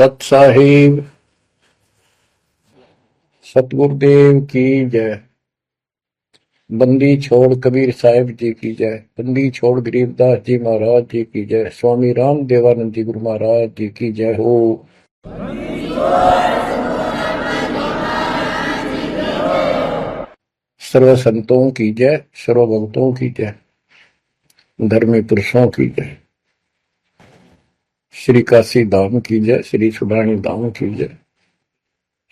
सत साहिब सतगुरुदेव की जय। बंदी छोड़ कबीर साहिब जी की जय। बंदी छोड़ गरीबदास जी महाराज जी की जय। स्वामी राम देवानंद जी गुरु महाराज जी की जय हो। सर्व संतों की जय, सर्व भक्तों की जय, धर्मी पुरुषों की जय। श्री काशी धाम की जय, श्री सुडानी धाम की जय,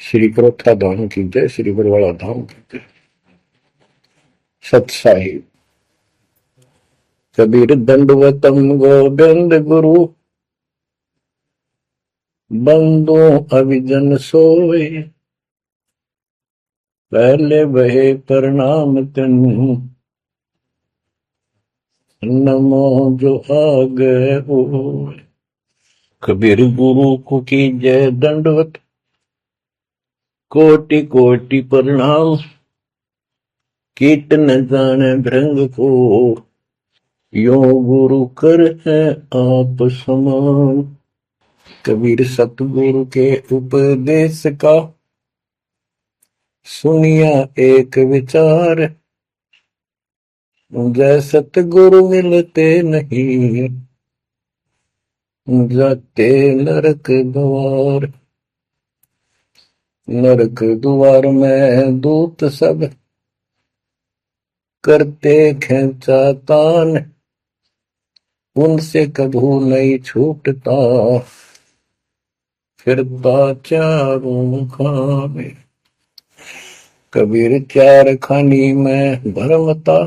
श्री करोथा धाम की जय, श्री बरवाड़ा धाम की जय। सत साहिब कबीर दंडवतम गोविंद गुरु, बंदो अभिजन सोए, पहले बहे प्रणाम तनु, नमो जो आगे हो। कबीर गुरु को की जय दंडवत, कोटि कोटि प्रणाम, कीट न जाने भृंग को, यो गुरु कर है आप समान। कबीर सतगुरु के उपदेश का सुनिया एक विचार, जय सतगुरु मिलते नहीं, जाते नरक द्वार। नरक द्वार में दूत सब करते खेचा तान, उनसे कभू नहीं छूटता, फिरता चारों खाने। कबीर चार खानी में भरमता,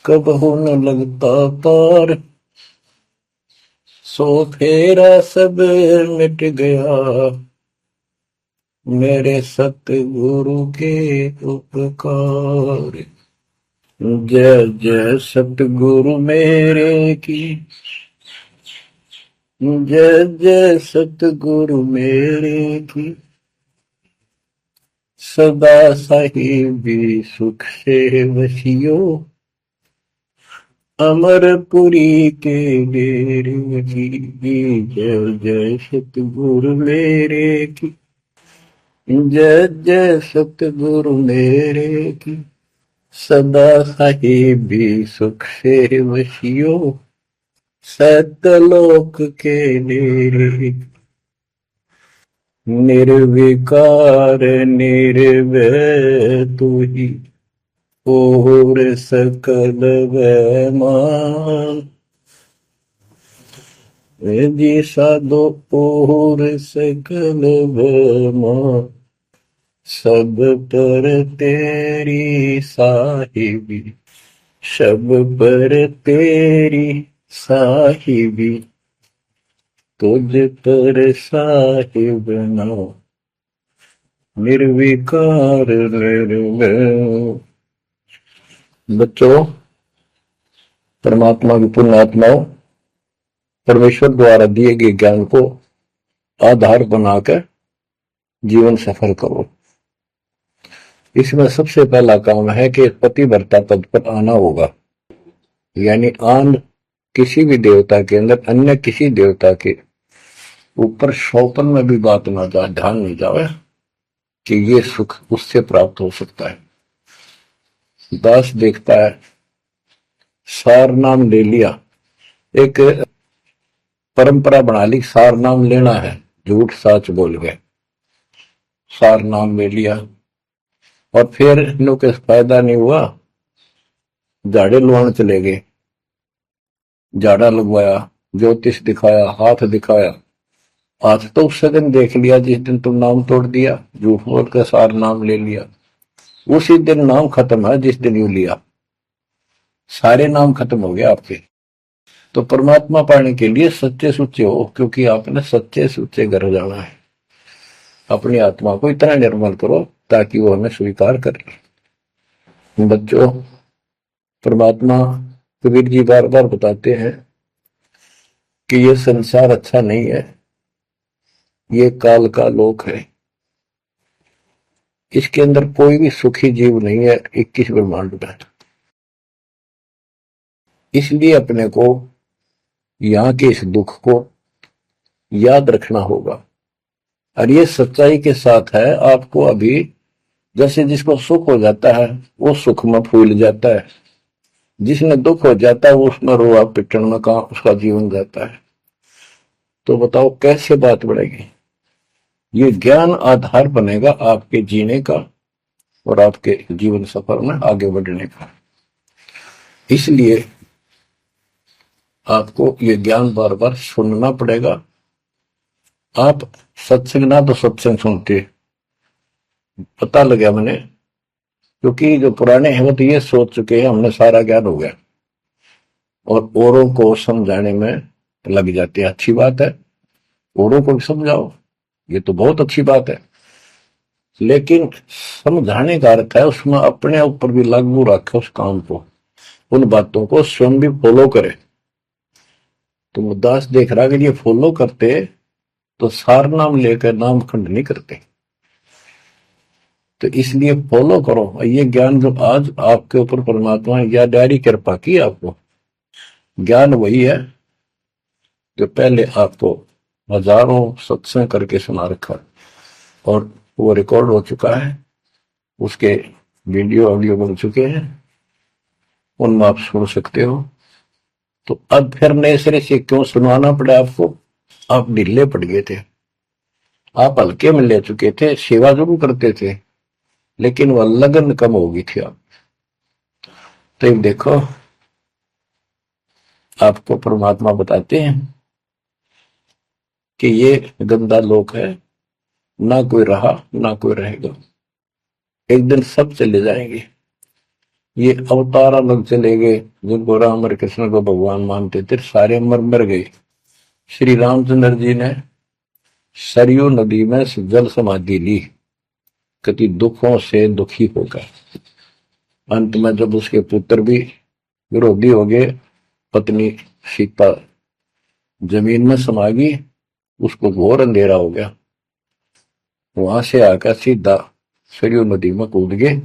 कबहू न लगता पार, सो फेरा सब मिट गया, मेरे सतगुरु के उपकार। जय जय सतगुरु मेरे की, जय जय सतगुरु मेरे की, सदा साहिबी सुख से वसियो, अमरपुरी के डेरे की। जय जय सतगुरु मेरे की, जय जय सतगुरु मेरे की, सदा साहिबी सुख से वसियो, सतलोक के डेरे। निर्विकार निर्भय तू ही, और सकल वैमान, जी साधो और सकल वैमान, सब पर तेरी साहिबी, सब पर तेरी साहिबी, तुझ पर साहिब नाम, निर्विकार निर्भय। बच्चों, परमात्मा की पुण्य आत्माओं, परमेश्वर द्वारा दिए गए ज्ञान को आधार बनाकर जीवन सफल करो। इसमें सबसे पहला काम है कि पतिव्रता पद पर आना होगा, यानी आन किसी भी देवता के अंदर अन्य किसी देवता के ऊपर शौपन में भी बात ना जाए, ध्यान नहीं जाए कि ये सुख उससे प्राप्त हो सकता है। दास देखता है, सार नाम ले लिया, एक परंपरा बना ली, सार नाम लेना है, झूठ साच बोल गए, सार नाम ले लिया और फिर इनों के फायदा नहीं हुआ, झाड़े लुआने चले गए, झाड़ा लगवाया, ज्योतिष दिखाया, हाथ दिखाया, हाथ तो उस दिन देख लिया जिस दिन तुम नाम तोड़ दिया, झूठ बोल कर सार नाम ले लिया, उसी दिन नाम खत्म है जिस दिन यू लिया, सारे नाम खत्म हो गए आपके। तो परमात्मा पाने के लिए सच्चे सुच्चे हो, क्योंकि आपने सच्चे सुच्चे घर जाना है। अपनी आत्मा को इतना निर्मल करो ताकि वो हमें स्वीकार करे। बच्चों, परमात्मा कबीर जी बार बार बताते हैं कि ये संसार अच्छा नहीं है, ये काल का लोक है, इसके अंदर कोई भी सुखी जीव नहीं है 21 ब्रह्मांड में। इसलिए अपने को यहाँ के इस दुख को याद रखना होगा। और ये सच्चाई के साथ है। आपको अभी जैसे जिसको सुख हो जाता है वो सुख में फूल जाता है, जिसने दुख हो जाता है वो उसमें रोआ पिटन में कहा उसका जीवन जाता है। तो बताओ कैसे बात बढ़ेगी। ये ज्ञान आधार बनेगा आपके जीने का और आपके जीवन सफर में आगे बढ़ने का। इसलिए आपको ये ज्ञान बार बार सुनना पड़ेगा। आप सत्संग ना तो सत्संग सुनते, पता लगा मैंने, क्योंकि जो पुराने हैं वो तो ये सोच चुके हैं हमने सारा ज्ञान हो गया और औरों को समझाने में लग जाते हैं। अच्छी बात है, औरों को भी समझाओ, ये तो बहुत अच्छी बात है, लेकिन समझाने का अर्थ है उसमें अपने ऊपर भी लागू रखे उस काम को, उन बातों को स्वयं भी फॉलो करे। तो मुद्दास देख रहा कि ये फॉलो करते तो सार नाम लेकर नाम खंड नहीं करते। तो इसलिए फॉलो करो। ये ज्ञान जो आज आपके ऊपर परमात्मा ने या डायरी कृपा की, आपको ज्ञान वही है जो पहले आपको हजारों सत्संग करके सुना रखा और वो रिकॉर्ड हो चुका है, उसके वीडियो ऑडियो बन चुके हैं, उनमें आप सुन सकते हो। तो अब फिर नए सिरे से क्यों सुनवाना पड़ा आपको? आप ढीले पड़ गए थे, आप हल्के में ले चुके थे, सेवा जरूर करते थे लेकिन वह लगन कम हो गई थी आप। तो एक देखो आपको परमात्मा बताते हैं कि ये गंदा लोक है, ना कोई रहा ना कोई रहेगा, एक दिन सब चले जाएंगे। ये अवतार अलग चले गए, जिनको राम और कृष्ण को भगवान मानते थे सारे मर मर गए। श्री रामचंद्र जी ने सरयू नदी में जल समाधि ली, कति दुखों से दुखी होकर। अंत में जब उसके पुत्र भी विरोधी हो गए, पत्नी सीता जमीन में समा गई, उसको घोर अंधेरा हो गया, वहां से आकर सीधा सरयू नदी में कूद गए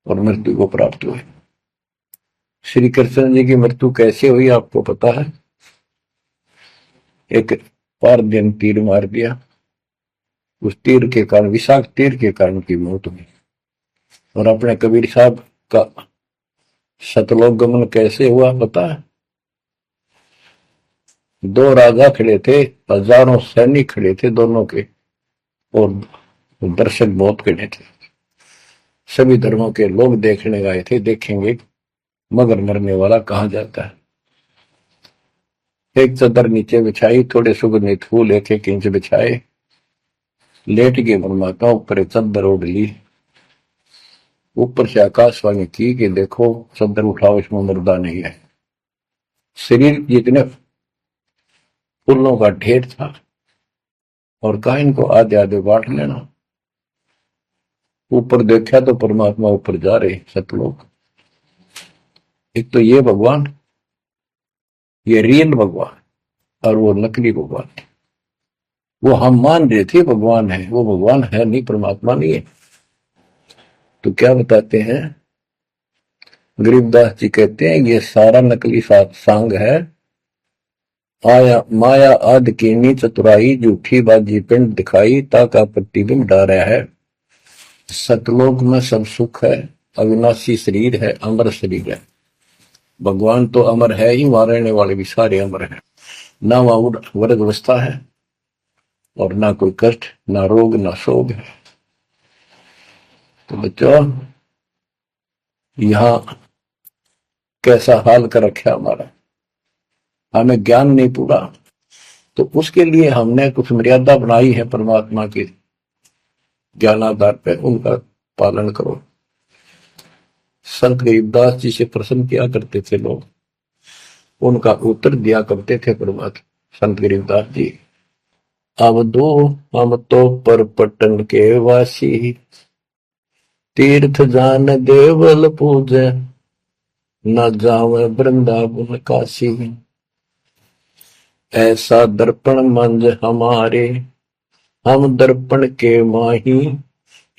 और मृत्यु को प्राप्त हुए। श्री कृष्ण जी की मृत्यु कैसे हुई आपको पता है? एक पार दिन तीर मार दिया, उस तीर के कारण, विषाक्त तीर के कारण की मौत हुई। और अपने कबीर साहब का सतलोक गमन कैसे हुआ पता है? दो राजा खड़े थे, हजारों सैनिक खड़े थे दोनों के, और दर्शक बहुत खड़े थे, सभी धर्मों के लोग देखने आए थे, देखेंगे मगर मरने वाला कहां जाता है। एक चादर नीचे बिछाई, थोड़े सुगंधित फूल एक एक इंच बिछाए, लेट के परमात्मा ऊपर एक चादर ओढ़ ली, ऊपर से आकाशवाणी की कि देखो चादर उठाओ, इसमें मुर्दा नहीं है। शरीर जितने फूलों का ढेर था और कहा इनको आधे आधे बांट लेना। ऊपर देखा तो परमात्मा ऊपर जा रहे सतलोक। एक तो ये भगवान, ये रियल भगवान, और वो नकली भगवान। वो हम मान रहे थे भगवान है, वो भगवान है नहीं, परमात्मा नहीं है। तो क्या बताते हैं गरीबदास जी, कहते हैं ये सारा नकली सांग है, आया माया आदि कीनी चतुराई, झूठी बाजी पिंड दिखाई, ताका प्रतिबिंब डारा है। सतलोक में सब सुख है, अविनाशी शरीर है, अमर शरीर है। भगवान तो अमर है ही, वहां रहने वाले भी सारे अमर है। ना वहां वर्ग अवस्था है और ना कोई कष्ट, ना रोग, ना शोक है। तो बच्चों यहां कैसा हाल कर रखा हमारा, हमें ज्ञान नहीं पूरा, तो उसके लिए हमने कुछ मर्यादा बनाई है परमात्मा के ज्ञानाधार पे, उनका पालन करो। संत गरीबदास जी से प्रश्न किया करते थे लोग, उनका उत्तर दिया करते थे परमात्मा संत गरीबदास जी। अब दो हम तो पर पटन के वासी, तीर्थ जान देवल पूजे, न जावे वृंदावन काशी। ऐसा दर्पण मंज हमारे, हम दर्पण के माही,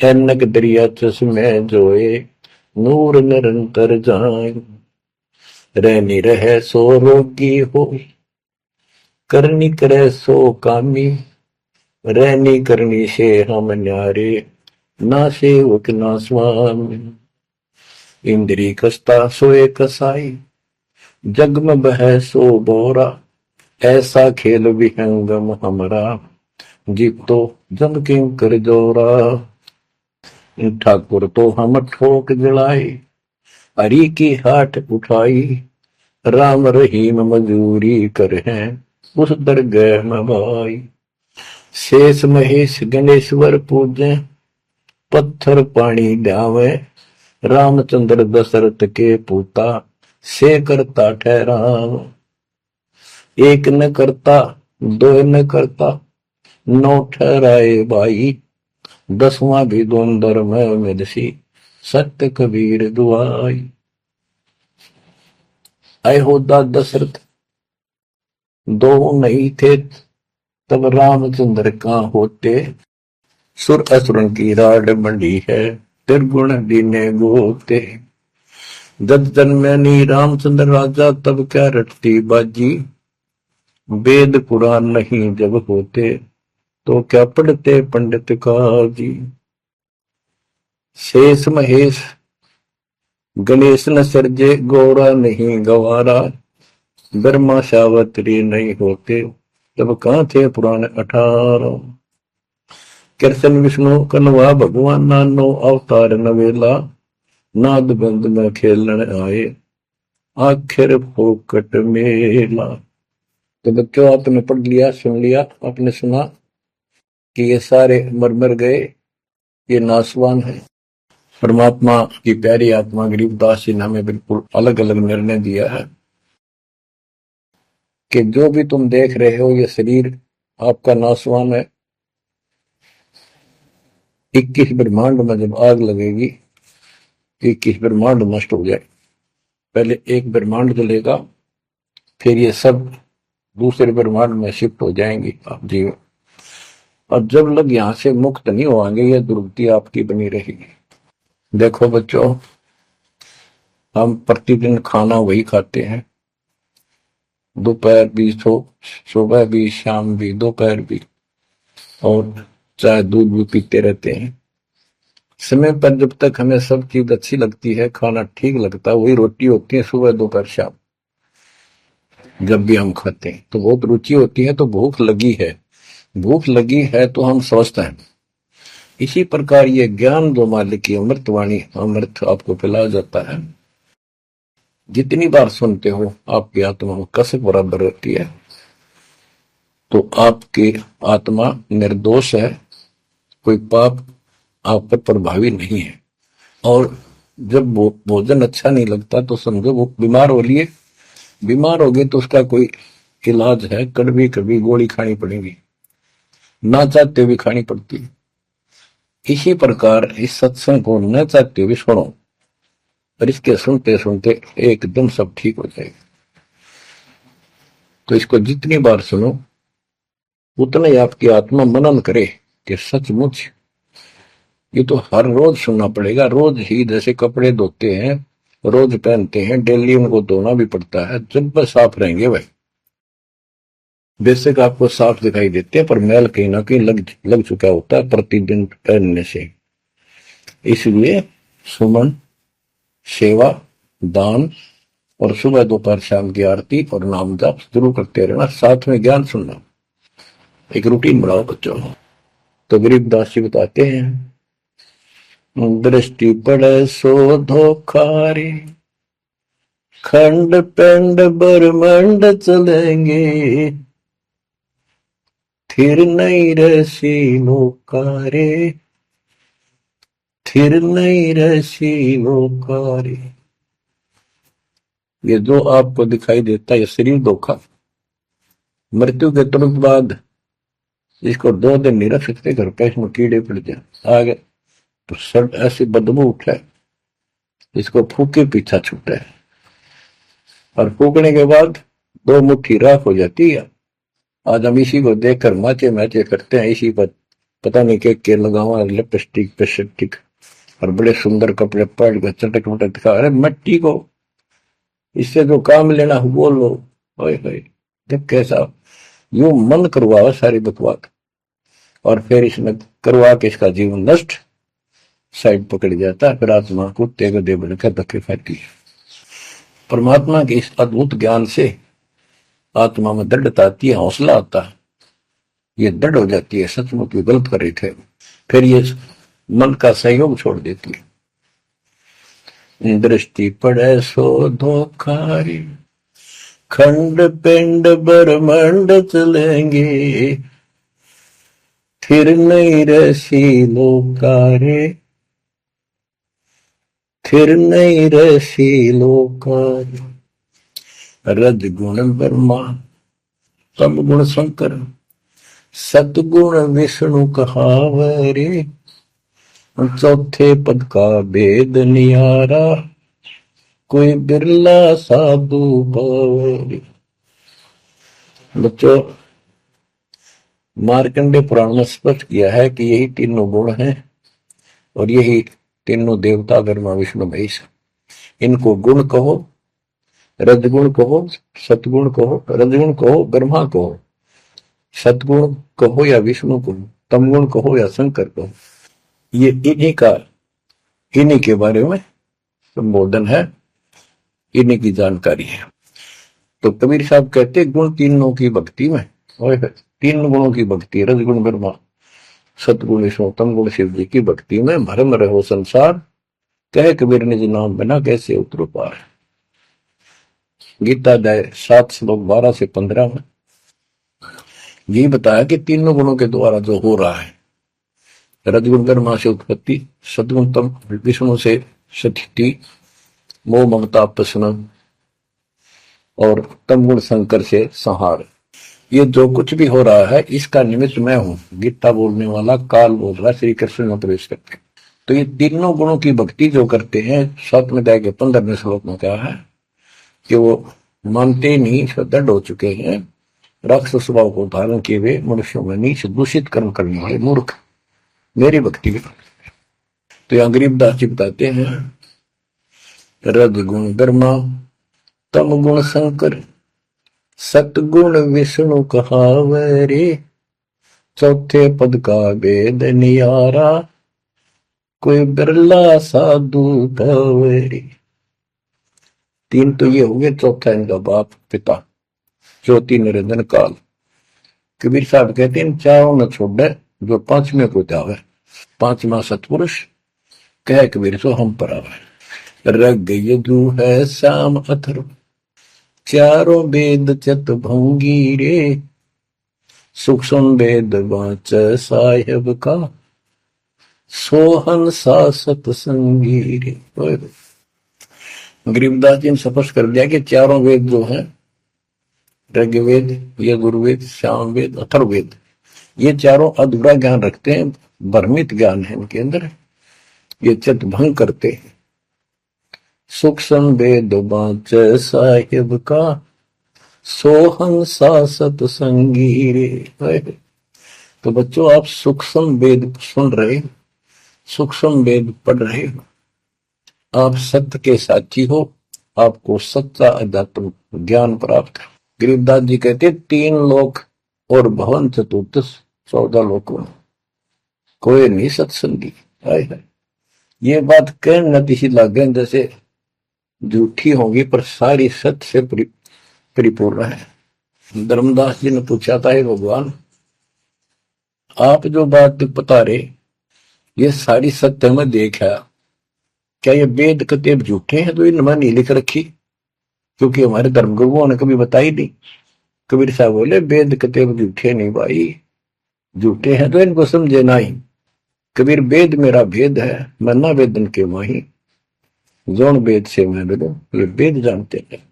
ऐनक दरिया चश्मे जोए, नूर निरंतर जाए। रहनी रहे सो रोगी हो, करनी करे सो कामी, रहनी करनी से हम न्यारे, ना सेवक ना स्वामी। इंद्री कसता सोए कसाई, जग में बह सो बोरा, ऐसा खेल विहंगम हमरा, जीत तो जम किं कर जोरा। ठाकुर तो हम ठोक जड़ाई, हरि की हाट उठाई, राम रहीम मजूरी कर हैं, उस दरगह में भाई। शेष महेश गणेश्वर पूजे, पत्थर पानी ध्यावे, रामचंद्र दशरथ के पूता, से करता ठहराव। एक न करता दो न करता, नौ ठहराए भाई, दसवां भी द्वंद्व में मेदसी, सत्य कबीर दुआई। आए होदा दशरथ दो नहीं थे, तब रामचंद्र का होते, सुर असुरन की राड मंडी है, त्रिगुण दीने गोते। जब जन्मनी रामचंद्र राजा, तब क्या रटती बाजी, वेद पुराण नहीं जब होते, तो क्या पढ़ते पंडित काजी। शेष महेश गणेश न सर्जे, गौरा नहीं गवारा, ब्रह्मा सावत्री नहीं होते, तब कहां थे पुराण 18। कृष्ण विष्णु कन्वा भगवान, नानो अवतार नवेला, नाद बंद में खेलन आए, आखिर फोकट मेला। तो बच्चों आपने पढ़ लिया, सुन लिया, आपने सुना कि ये सारे मर मर गए, ये नासवान है। परमात्मा की प्यारी आत्मा गरीबदास जी ने हमें बिल्कुल अलग अलग निर्णय दिया है कि जो भी तुम देख रहे हो ये शरीर आपका नासवान है। 21 ब्रह्मांड में जब आग लगेगी, 21 ब्रह्मांड नष्ट हो जाए, पहले एक ब्रह्मांड जलेगा, फिर ये सब दूसरे ब्रह्मांड में शिफ्ट हो जाएंगे आप जीव। और जब लोग यहां से मुक्त नहीं होंगे, ये दुर्गति आपकी बनी रहेगी। देखो बच्चों, हम प्रतिदिन खाना वही खाते हैं, दोपहर भी, सुबह भी, शाम भी, दोपहर भी, और चाय दूध भी पीते रहते हैं। समय पर जब तक हमें सब चीज अच्छी लगती है, खाना ठीक लगता है, वही रोटी होती है सुबह दोपहर शाम। जब भी हम खाते हैं तो बहुत रुचि होती है, तो भूख लगी है, भूख लगी है तो हम स्वस्थ हैं। इसी प्रकार ये ज्ञान जो मालिक की अमृतवाणी, अमृत आपको पिलाया जाता है, जितनी बार सुनते हो आपकी आत्मा में कसक बराबर रहती है। तो आपकी आत्मा निर्दोष है, कोई पाप आप पर प्रभावी नहीं है। और जब भोजन अच्छा नहीं लगता तो समझो वो बीमार हो लिए, बीमार हो गए तो उसका कोई इलाज है, कड़वी कड़वी गोली खानी पड़ेगी, ना चाहते हुए खानी पड़ती है। इसी प्रकार इस सत्संग को न चाहते हुए सुनो, और इसके सुनते सुनते एकदम सब ठीक हो जाएगा। तो इसको जितनी बार सुनो उतना ही आपकी आत्मा मनन करे कि सचमुच ये तो हर रोज सुनना पड़ेगा। रोज ही जैसे कपड़े धोते हैं, रोज पहनते हैं, डेली उनको धोना भी पड़ता है, जब बस साफ रहेंगे भाई। बेशक आपको साफ दिखाई देते हैं, पर मैल कहीं ना कहीं लग चुका होता है प्रतिदिन पहनने से। इसलिए सुमन, सेवा, दान और सुबह दोपहर शाम की आरती और नाम जाप जरूर करते रहना, साथ में ज्ञान सुनना, एक रूटीन बनाओ बच्चों। तो गरीबदास जी बताते हैं, दृष्टि पड़े सो धोखा रे, खंड पेंड ब्रह्मांड चलेंगे, थिर नहीं रसी लोकारे, थिर नहीं रसी लोकारे। ये जो आपको दिखाई देता है ये शरीर धोखा, मृत्यु के तुरंत बाद इसको 2 दिन नहीं रख सकते घर पे, इसमें कीड़े पड़ जाए आगे तो सर ऐसी बदबू उठे, इसको फूके पीछा छूटे, और फूकने के बाद 2 मुट्ठी राख हो जाती है। आज हम इसी को देखकर माचे माचे करते हैं, इसी पर पता नहीं के लगावा, लिपस्टिक पेस्टिक और बड़े सुंदर कपड़े पहन कर चटक मटक दिखा। अरे मिट्टी को, इससे जो काम लेना वो लो, देख कैसा यूं मन करवावा सारी बकवास, और फिर इसमें करवा के इसका जीवन नष्ट साइड पकड़ जाता है। फिर आत्मा को तेग दे बनकर धक्के खाती है। परमात्मा के इस अद्भुत ज्ञान से आत्मा में दृढ़ता आती है, हौसला आता है, ये दृढ़ हो जाती है, सचमुच गलत कर रहे थे। फिर ये मन का सहयोग छोड़ देती है। दृष्टि पड़े सो धोखारी, खंड पिंड ब्रह्मांड चलेंगे, फिर नहीं रसी लोकारे, फिर नहीं रसी लोकारे। रज गुण ब्रह्मा, तम गुण शंकर, सतगुण विष्णु कहावरे, चौथे पद का भेद नियारा, कोई बिरला साधु पावरे। बच्चों, मार्कंडे पुराण में स्पष्ट किया है कि यही तीनों गुण हैं और यही तीनों देवता ब्रह्मा विष्णु महेश। इनको गुण कहो, रजगुण कहो, सतगुण कहो, रजगुण कहो ब्रह्मा कहो, सतगुण कहो या विष्णु कहो, तमगुण कहो या शंकर कहो। ये इन्हीं के बारे में संबोधन है, इन्हीं की जानकारी है। तो कबीर साहब कहते गुण तीनों की भक्ति में, और तीन गुणों की भक्ति, रजगुण ब्रह्मा, सतगुण विष्णु, तमगुण शिव जी की भक्ति में भरम रहो संसार, कहे कबीर निज नाम बिना कैसे उतरो पार। गीता अध्याय 7 श्लोक 12 से 15 में यही बताया कि तीनों गुणों के द्वारा जो हो रहा है, रजगुण ब्रह्मा से उत्पत्ति, सदगुण तम विष्णु से स्थिति, मोह ममता प्रसन्न, और तमगुण शंकर से संहार। ये जो कुछ भी हो रहा है इसका निमित्त मैं हूं, गीता बोलने वाला काल बोल रहा है, श्री कृष्ण में प्रवेश करके। तो ये तीनों गुणों की भक्ति जो करते हैं, 7वें अध्याय के 15वें श्लोक में क्या है कि वो मानते नहीं, दृढ़ हो चुके हैं, राक्षस स्वभाव को धारण किए हुए मनुष्यों में नीच दूषित कर्म करने वाले मूर्ख मेरी भक्ति में। तो यहाँ गरीबदास जी बताते हैं, रजगुण ब्रह्मा, तम गुण शंकर, सतगुण विष्णु कहावरे, चौथे पद का भेद नियारा, कोई बिरला साधु पावरे। तीन तो ये हो गए, चौथा इनका बाप पिता ज्योति निरंजन काल। कबीर साहब कहते हैं चारों न छोड़े जो पांचवें को जावे, पांचवा सतपुरुष कह कबीर सो हम पर आवे। रग यदु है श्याम अथर्व, चारों वेद चत भंगी रे, सूक्ष्म वेद वाच साहेब का, सोहन सा सतसंगी रे। गरीबदास जी ने स्पष्ट कर दिया कि चारों वेद जो है, ऋग्वेद, यजुर्वेद, सामवेद, अथर्ववेद, ये चारों अधूरा ज्ञान रखते हैं, भ्रमित ज्ञान है इनके अंदर, ये चित भंग करते हैं। सूक्ष्म वेद बाच साहिब का, सोहन सा सतसंगी रे। तो बच्चों, आप सूक्ष्म वेद सुन रहे, सूक्ष्म वेद पढ़ रहे हो, आप सत्य के साथी हो, आपको सच्चा अध्यात्म ज्ञान प्राप्त है। गरीबदास जी कहते 3 लोक और भवन चतुर्थ 14 लोकों में कोई नहीं सत्संगी। ये बात कहने नतीशी लागे जैसे झूठी होगी, पर सारी सत्य से परिपूर्ण है। धर्मदास जी ने पूछा था, भगवान आप जो बात बता रहे ये सारी सत्य में देखा, क्या ये वेद कतेब झूठे हैं तो इनमें नहीं लिख रखी? क्योंकि हमारे धर्म गुरुओं ने कभी बताई नहीं। कबीर साहब बोले वेद कतेब झूठे नहीं भाई, झूठे हैं तो इनको समझे नहीं। कबीर वेद मेरा भेद है, मैं ना वेदन के माही, जोन वेद से मैं बोलो, ये वेद जानते हैं।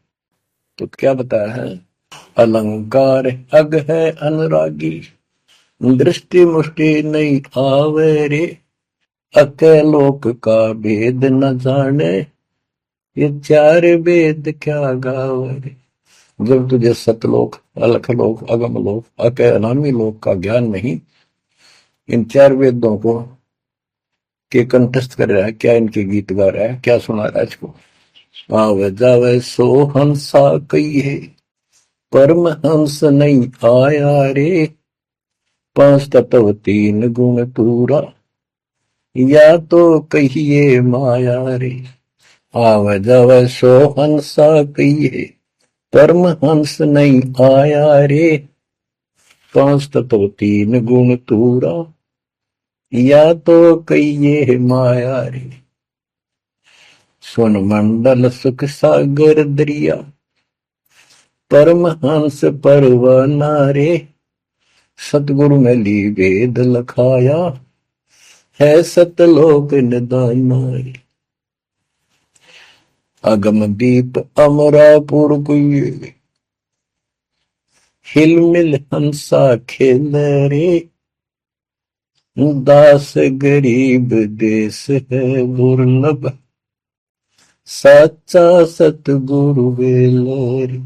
तो क्या बताया है, अलंकार अग है अनुरागी, दृष्टि मुष्टि नहीं आवे रे, अकेलोक का भेद न जाने, ये 4 वेद क्या गावे। जब तुझे सतलोक, अलखलोक, अगमलोक, अके अनामी लोक का ज्ञान नहीं, इन 4 वेदों को के कंठस्थ कर रहा है, क्या इनके गीत गा रहा है, क्या सुना रहा है इसको। आवे जावे सो हंसा कही है, परमहंस नहीं आया रे, पांच तत्व तीन गुण पूरा, या तो कहिए माया रे, आव जव सो हंसा कहिए। परमहंस नहीं आया रे, पांच तत्व तीन गुण तूरा, या तो कहिए माया रे। सुन मंडल सुख सागर दरिया, परमहंस परवाना रे, सतगुरु में ली वेद लखाया, है सतलोक निदाना रे। अगम दीप अमरापुर कुए, हिल मिल हंसा खेल रे, दास गरीब देश है दुर्लभ, सच्चा सतगुरु वेल रे।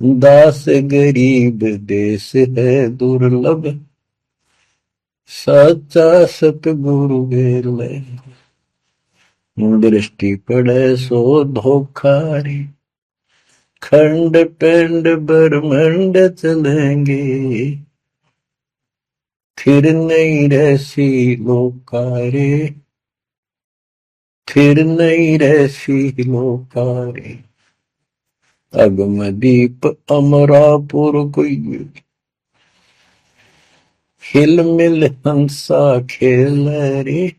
दास गरीब देश है दुर्लभ, सच्चा सतगुरु वेल रे। दृष्टि पड़े सो धोखा रे, खंड पिंड ब्रह्मंड चलेंगे, फिर नहीं रहसी लोका रे, फिर नहीं रहसी लोका रे। अगम दीप अमरापुर कोई, हिल मिल हंसा खेल रे,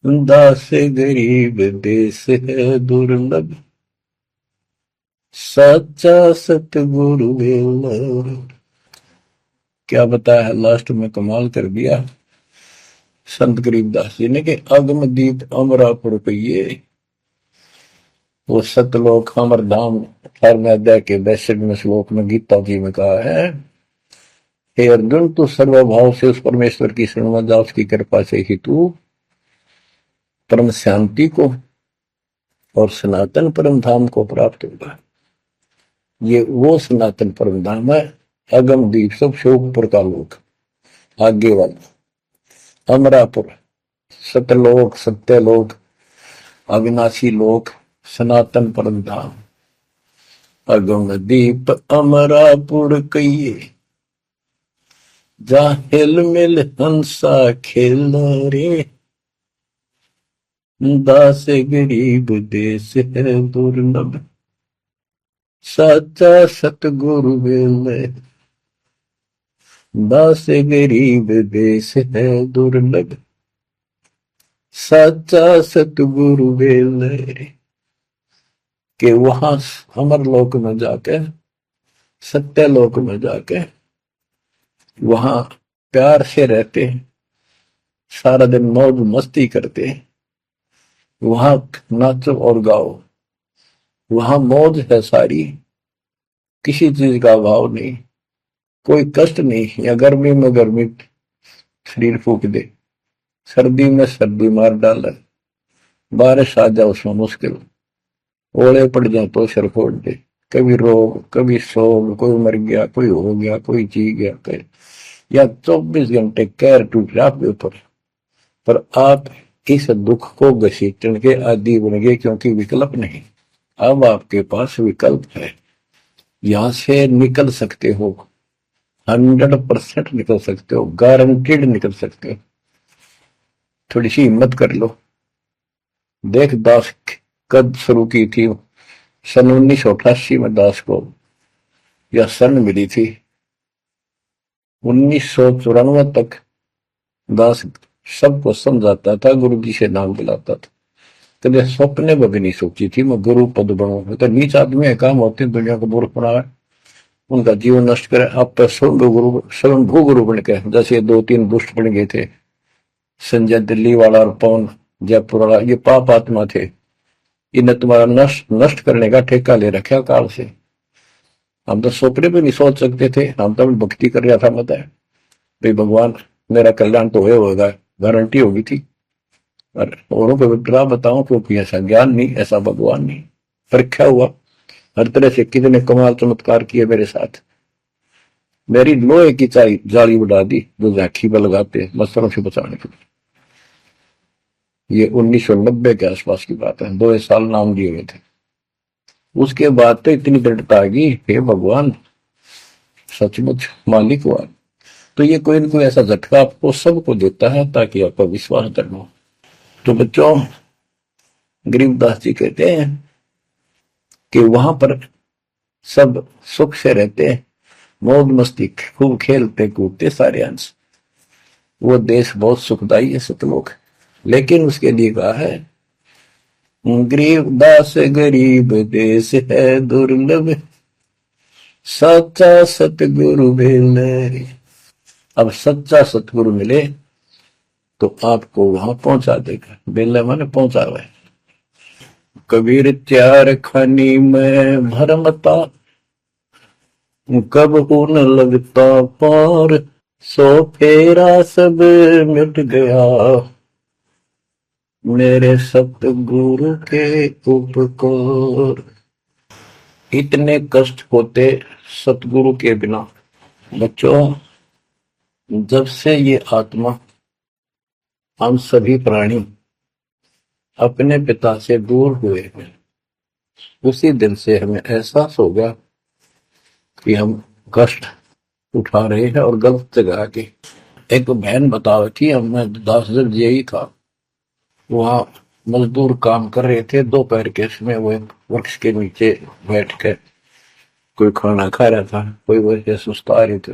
दास गरीब देश है दुर्लभ, सच्चा सतगुरु वेल। क्या बताया लास्ट में, कमाल कर दिया संत गरीबदास जी ने कि अगम दीप अमरापुर कहिए। वो सतलोक अमर धाम 18वें अध्याय के 62वें श्लोक में गीता जी में कहा है, हे अर्जुन तू सर्वभाव से उस परमेश्वर की शरण में जा, उसकी कृपा से ही तू परम शांति को और सनातन परम धाम को प्राप्त होगा। ये वो सनातन परम धाम है, अगम दीप सब शोकपुर का लोक, आगे वाला अमरापुर, सतलोक सत्यलोक अविनाशी लोक, सनातन परम धाम। अगम दीप अमरापुर कहिए, जा हिल मिल हंसा खेल रे, दास गरीब देश है दुर्लभ, सच्चा सतगुरु वेल। दास गरीब देश है दुर्लभ, सच्चा सतगुरु वेल। कि वहां अमर लोक में जाके, सत्य लोक में जाके वहां प्यार से रहते, सारा दिन मौज मस्ती करते, वहां नाचो और गाओ, वहां मौज है सारी, किसी चीज का अभाव नहीं, कोई कष्ट नहीं। या गर्मी में गर्मी शरीर फूक दे, सर्दी में सर्दी मार डाले, बारिश आ जाए उसमें मुश्किल, ओले पड़ जाए तो सिर फोड़ दे, कभी रोग कभी शोक, कोई मर गया कोई हो गया कोई जी गया कोई, या 24 घंटे कैर टूट रहा आपके ऊपर, पर आप इस दुख को घसीटने के आदि बन गए, क्योंकि विकल्प नहीं। अब आपके पास विकल्प है, यहां से निकल सकते हो, 100% निकल सकते हो, गारंटीड निकल सकते हो। थोड़ी सी हिम्मत कर लो। देख दास कब शुरू की थी, सन 1988 में दास को यह शरण मिली थी। 1994 तक दास सबको समझाता था, गुरु जी से नाम बुलाता था, कभी सपने में भी नहीं सोची थी मैं गुरु पद बनूंगा। तो नीच आदमी है, काम होते हैं दुनिया को मूर्ख बनावे, उनका जीवन नष्ट करे, आप स्वयंभू गुरु बन के, जैसे 2-3 दुष्ट बन गए थे, संजय दिल्ली वाला और पवन जयपुर वाला, ये पाप आत्मा थे, इन्हें तुम्हारा नष्ट करने का ठेका ले रखा काल से। हम तो सपने भी नहीं सोच सकते थे, हम तो भक्ति कर रहा था, मत है भाई भगवान मेरा कल्याण तो होगा, गारंटी होगी थी। और औरों को विग्रह बताऊं, क्योंकि ऐसा ज्ञान नहीं, ऐसा भगवान नहीं। परीक्षा हुआ हर तरह से, कितने कमाल चमत्कार किए मेरे साथ, मेरी लोहे की जाली उड़ा दी जो झांकी पर लगाते मच्छरों से बचाने के लिए। ये 1990 के आसपास की बात है, 2 साल नाम दिए हुए थे। उसके बाद तो इतनी दृढ़ता आ गई, हे भगवान सचमुच मालिक हुआ। तो ये कोई न कोई ऐसा झटका आपको सबको देता है ताकि आपका विश्वास दृढ़ हो। तो बच्चों, गरीबदास जी कहते हैं कि वहां पर सब सुख से रहते हैं, मौज मस्ती खूब खेलते कूदते सारे अंश। वो देश बहुत सुखदाई है सतलोक, लेकिन उसके लिए कहा है गरीबदास गरीब देश है दुर्लभ, सच्चा सतगुरु मिले। अब सच्चा सतगुरु मिले तो आपको वहां पहुंचा देगा। बेला माने पहुंचा हुआ है। कबीर त्यार खानी में भरमता, कब न लगता पार, सो फेरा सब मिट गया, मेरे सतगुरु के उपकार। इतने कष्ट होते सतगुरु के बिना। बच्चों, जब से ये आत्मा, हम सभी प्राणी अपने पिता से दूर हुए हैं, उसी दिन से हमें एहसास हो गया कि हम कष्ट उठा रहे हैं और गलत जगह के। एक बहन बता रही थी, मैं 10 दिन यही था, वहां मजदूर काम कर रहे थे, दोपहर के समय वो एक वृक्ष के नीचे बैठ कर कोई खाना खा रहा था, कोई वैसे सुस्ता रहे थे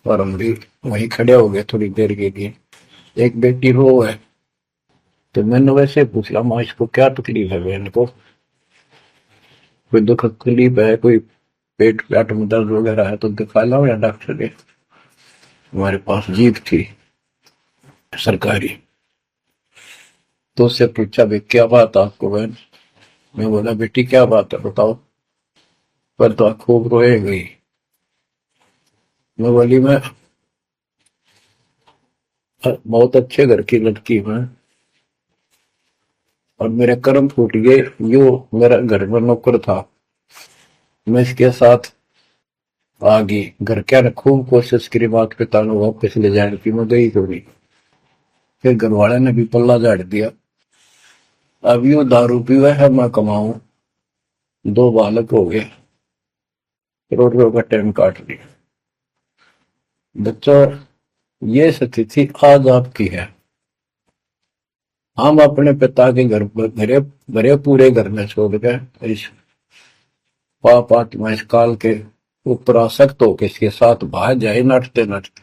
और हम भी वहीं खड़े हो गए थोड़ी देर के लिए। एक बेटी रो है, तो मैंने वैसे पूछा, माँ इसको क्या तकलीफ है बहन को, कोई दुख तकलीफ है, कोई पेट में दर्द वगैरह है तो दिखा लाओ या डॉक्टर के। हमारे पास जीप थी सरकारी, तो उससे पूछा भाई क्या बात आपको बहन। मैं बोला बेटी क्या बात है बताओ। पर तो खूब रोए गई। मैं बोली मैं बहुत अच्छे घर की लड़की हूं और मेरे कर्म फूट गए। यो मेरा घर में नौकर था, मैं इसके साथ आ गई। घर क्या ने खूब कोशिश करी माता पिता ने वापस ले जाने की, मैं गई थोड़ी। फिर घर वाले ने भी पल्ला झाड़ दिया। अब यू दारू पीवा है, मैं कमाऊं, 2 बालक हो गए, रोटियों का टाइम काट लिया। बच्चों, ये स्थिति आज आपकी है। हम अपने पिता के घर पर भरे पूरे घर में छोड़ कर इस पाप आत्मा इस काल के ऊपर आसक्त होकर इसके साथ भाग जाए नटते नटते।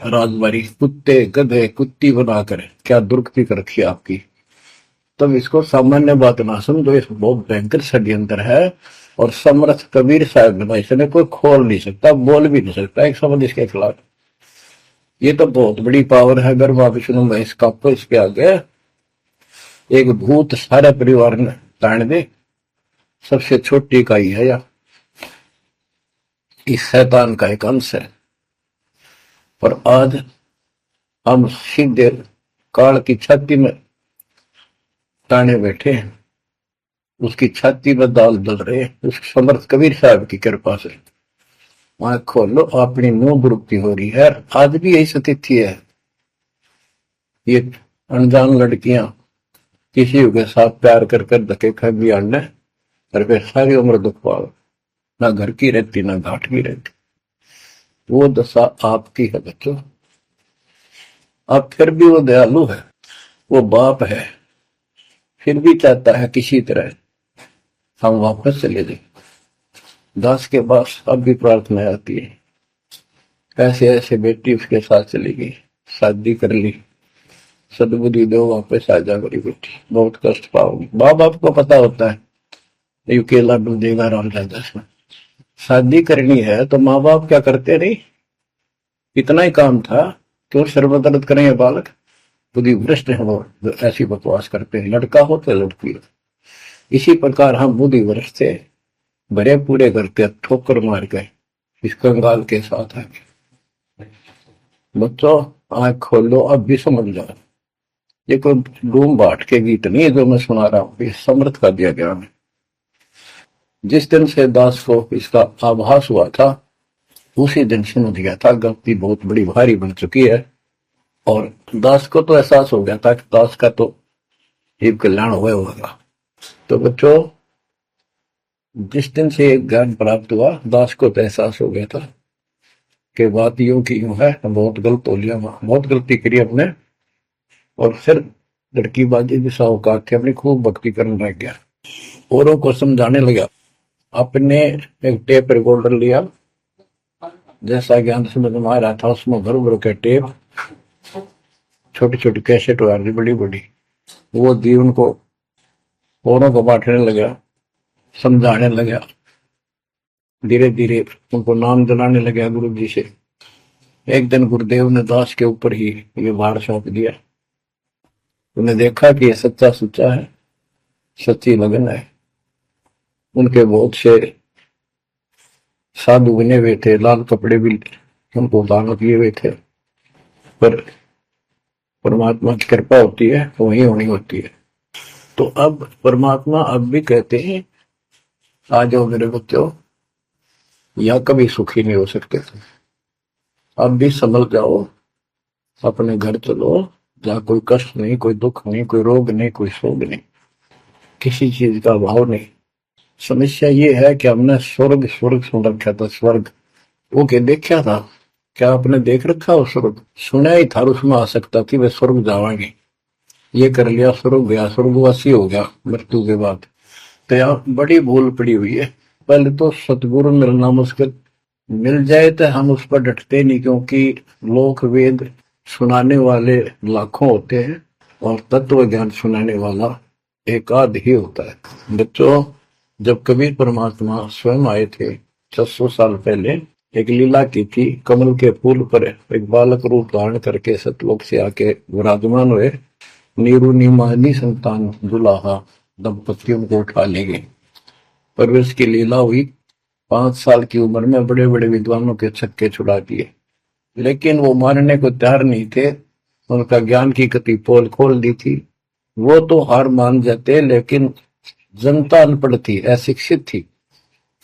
राजबारी कुत्ते गधे कुत्ती बनाकर क्या दुर्गति कर रखी आपकी। तब इसको सामान्य बात ना समझो, इस बहुत भयंकर षड्यंत्र है। और समर्थ कबीर साहब ने इसने कोई खोल नहीं सकता, बोल भी नहीं सकता एक शब्द इसके खिलाफ। ये तो बहुत बड़ी पावर है। अगर माँ विष्णु में इसका तो इसके आगे एक भूत सारे परिवार ने ताड़ दे, सबसे छोटी इकाई है या इस शैतान का एक अंश है। और आज हम सीधे काल की छाती में ताने बैठे हैं, उसकी छाती में दाल दल रहे हैं उस समर्थ कबीर साहब की कृपा से। वहां खोलो, अपनी नो बुरुक्ति हो रही है। आज भी यही स्थिति है। ये अनजान लड़कियां किसी के साथ प्यार कर कर धक्के खा भी आने और फिर सारी उम्र दुख पाओ, ना घर की रहती ना घाट की रहती। वो दशा आपकी है बच्चों। अब फिर भी वो दयालु है, वो बाप है, फिर भी चाहता है किसी तरह हम वापस चले जाए। दास के पास अब भी प्रार्थना आती है, ऐसे ऐसे बेटी उसके साथ चली गई, शादी कर ली, सदबुद्धि दो वापस आ जा मेरी बेटी, बहुत कष्ट पाओगी। माँ बाप को पता होता है ये केला डूब देगा राम राजा में। शादी करनी है तो माँ बाप क्या करते नहीं, इतना ही काम था, क्यों सर्वदर्द करेंगे बालक। बुद्धि भ्रष्ट है वो, ऐसी बकवास करते हैं, लड़का हो तो लड़की हो। इसी प्रकार हम बुद्धि भ्रष्ट थे, भरे पूरे करते ठोकर मार गए इस कंगाल के साथ आगे। बच्चों आंख खोलो, अब भी समझ जाओ। ये कोई डूम बाट के गीत नहीं है जो मैं सुना रहा हूं, ये समर्थ का दिया गया है। जिस दिन से दास को इसका आभास हुआ था उसी दिन समझ गया था गलती बहुत बड़ी भारी बन चुकी है। और दास को तो एहसास हो गया था कि दास का तो जीव कल्याण हुआ होगा। तो बच्चों, जिस दिन से ज्ञान प्राप्त हुआ, दास को तो एहसास हो गया था कि बात यूं की यूं है, बहुत गलत हो लिया, बहुत गलती करी अपने। और फिर लड़की बाजी भी साहूकार थे, अपनी खूब भक्ति करने लग गया, औरों को समझाने लगा। अपने एक टेप रिकॉर्डर लिया, जैसा ज्ञान समझ में आ रहा था उसमें भर भर के टेप, छोटी छोटी कैसेट आ रही बड़ी बड़ी, वो दी उनको, औरों को बांटने लगा, समझाने लगा। धीरे धीरे उनको नाम दिलाने लगा गुरु जी से। एक दिन गुरुदेव ने दास के ऊपर ही ये भार सौंप दिया। उन्हें देखा कि ये सच्चा सुच्चा है, सच्ची लगन है। उनके बहुत से साधु बने हुए थे, लाल कपड़े भी उनको दान किए हुए थे, पर परमात्मा की कृपा होती है तो वही होनी होती है। तो अब परमात्मा अब भी कहते हैं, आ जाओ मेरे बच्चों, या कभी सुखी नहीं हो सकते थे, अब भी संभल जाओ, अपने घर चलो, जहाँ कोई कष्ट नहीं, कोई दुख नहीं, कोई रोग नहीं, कोई शोक नहीं, किसी चीज का अभाव नहीं। समस्या ये है कि हमने स्वर्ग स्वर्ग सुन रखा था, स्वर्ग वो के देखा था, क्या आपने देख रखा हो स्वर्ग? सुना ही था, उसमें आ सकता थी वे स्वर्ग जावांगे, ये कर लिया स्वर्ग गया, स्वर्गवासी हो गया मृत्यु के बाद। तो यहाँ बड़ी भूल पड़ी हुई है। पहले तो सतगुरु मिलना मुश्किल, मिल जाए तो हम उस पर डटते नहीं, क्योंकि लोक वेद सुनाने वाले लाखों होते हैं और तत्व ज्ञान सुनाने वाला एक आध ही होता है। बच्चों, जब कबीर परमात्मा स्वयं आए थे 600 साल पहले, एक लीला की थी, कमल के फूल पर एक बालक रूप धारण करके सतलोक से आके विराजमान हुए। नीरू नीमानी संतान दुलाहा दंपतियों को उठा ले गए। परवेश की लीला हुई, 5 साल की उम्र में बड़े बड़े विद्वानों के छक्के छुड़ा दिए, लेकिन वो मानने को तैयार नहीं थे। उनका ज्ञान की गति पोल खोल दी थी, वो तो हार मान जाते, लेकिन जनता अनपढ़ थी, अशिक्षित थी।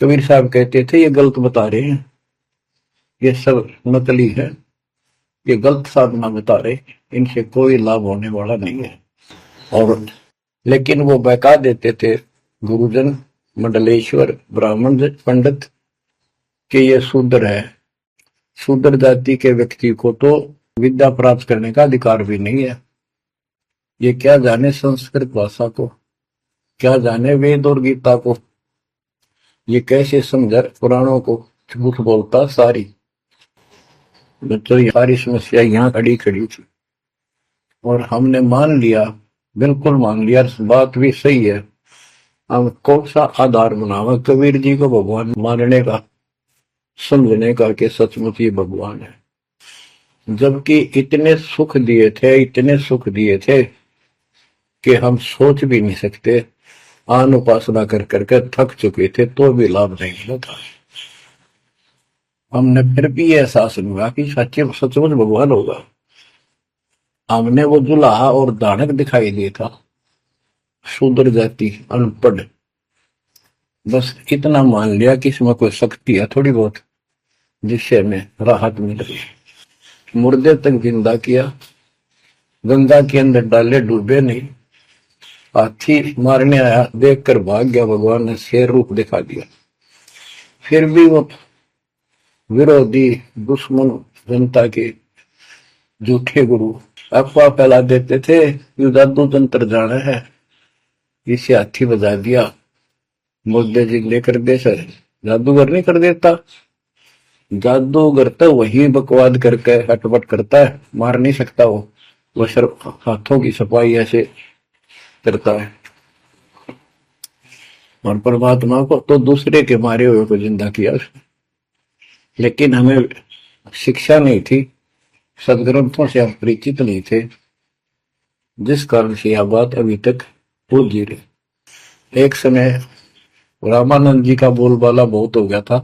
कबीर साहब कहते थे, ये गलत बता रहे हैं, ये सब नकली है, ये गलत साधना बता रहे, इनसे कोई लाभ होने वाला नहीं है। और लेकिन वो बहका देते थे गुरुजन, मंडलेश्वर, ब्राह्मण पंडित, कि ये शूद्र है। शूद्र जाति के व्यक्ति को तो विद्या प्राप्त करने का अधिकार भी नहीं है। ये क्या जाने संस्कृत भाषा को, क्या जाने वेद और गीता को, ये कैसे समझ पुराणों को, झूठ बोलता सारी। तो ये सारी समस्या यहाँ खड़ी खड़ी थी, और हमने मान लिया, बिल्कुल मान लिया, बात भी सही है। हम कौन सा आधार बनावा कबीर जी को भगवान मानने का, समझने का कि सचमुच ये भगवान है, जबकि इतने सुख दिए थे, इतने सुख दिए थे कि हम सोच भी नहीं सकते। आन उपासना कर करके थक चुके थे, तो भी लाभ नहीं मिला था। हमने फिर भी एहसास हुआ कि सच्चे सचमुच भगवान होगा। हमने वो जुलाहा और दानक दिखाई दिया था, शूद्र जाति, अनपढ़, बस इतना मान लिया कि इसमें कोई शक्ति है थोड़ी बहुत, जिससे हमें राहत मिल रही। मुर्दे तक जिंदा किया, गंगा के अंदर डाले, डूबे नहीं। हाथी मारने आया, देखकर भाग गया, भगवान ने शेर रूप दिखा दिया। फिर भी वो विरोधी दुश्मन जनता के झूठे गुरु अफवाह फैला देते थे, यू जादू तंत्र जाना है, इसे हाथी बजा दिया, मुद्दे जिंदे कर दे। सर जादूगर नहीं कर देता, जादूगर तो वही बकवाद करके हटपट करता है, मार नहीं सकता वो सिर्फ हाथों की सफाई ऐसे करता है। और परमात्मा को तो दूसरे के मारे हुए को जिंदा किया उसने। लेकिन हमें शिक्षा नहीं थी, सदग्रंथों से हम परिचित नहीं थे, जिस कारण से यह बात अभी तक उलझी रही। एक समय रामानंद जी का बोलबाला बहुत हो गया था,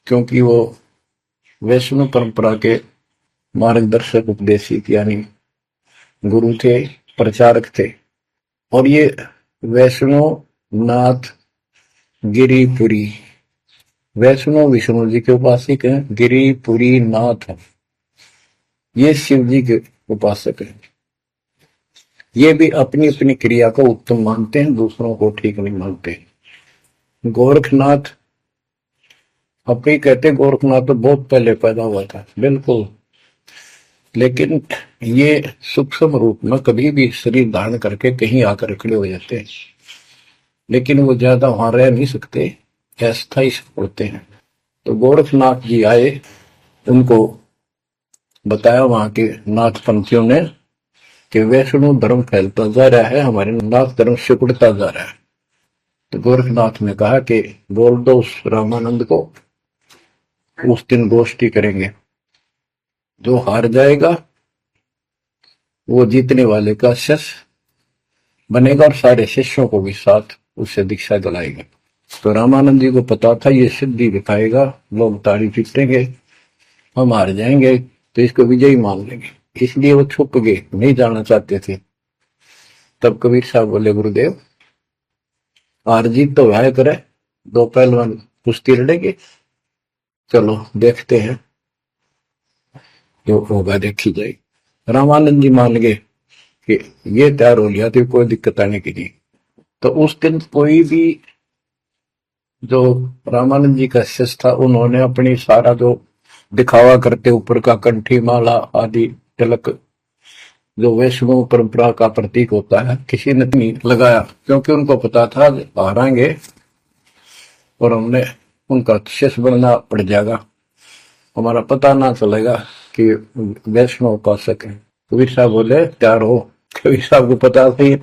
क्योंकि वो वैष्णव परंपरा के मार्गदर्शक, उपदेशित यानी गुरु थे, प्रचारक थे। और ये वैष्णव नाथ गिरिपुरी, वैष्णव विष्णु जी के उपासक हैं, गिरिपुरी नाथ है, ये शिव जी के उपासक हैं। ये भी अपनी अपनी क्रिया को उत्तम मानते हैं, दूसरों को ठीक नहीं मानते। गोरखनाथ अपने कहते गोरखनाथ तो बहुत पहले पैदा हुआ था, बिल्कुल, लेकिन ये सूक्ष्म रूप में कभी भी शरीर धारण करके कहीं आकर खड़े हो जाते हैं, लेकिन वो ज्यादा वहां रह नहीं सकते, अस्थायी पड़ते हैं। तो गोरखनाथ जी आए, उनको बताया वहां के नाथ पंथियों ने कि वैष्णव धर्म फैलता जा रहा है, हमारे नाथ धर्म सिकुड़ता जा रहा है। तो गोरखनाथ ने कहा कि बोल दो उस रामानंद को, उस दिन गोष्ठी करेंगे, जो हार जाएगा वो जीतने वाले का शिष्य बनेगा और सारे शिष्यों को भी साथ उससे दीक्षा दिलाएगा। तो रामानंद जी को पता था ये सिद्धि दिखाएगा, लोग ताड़ी पीटेंगे, हम हार जाएंगे तो इसको विजयी मान लेंगे, इसलिए वो छुप गए, नहीं जाना चाहते थे। तब कबीर साहब बोले गुरुदेव हार जीत तो वह करे, दो पहलवान कुश्ती लड़ेंगे, चलो देखते हैं जो होगा देखी जाए। रामानंद जी मान गए कि ये तैयार हो लिया तो कोई दिक्कत आने की नहीं। तो उस दिन कोई भी जो रामानंद जी का शिष्य था, उन्होंने अपनी सारा जो दिखावा करते ऊपर का कंठी माला आदि तिलक जो वैष्णव परंपरा का प्रतीक होता है, किसी ने नहीं लगाया, क्योंकि उनको पता था हारेंगे और हमने उनका शिष्य बनना पड़ जाएगा, हमारा पता ना चलेगा कि वैष्णव उपासक है। कबीर साहब बोले तैयार हो। कबीर साहब को पता था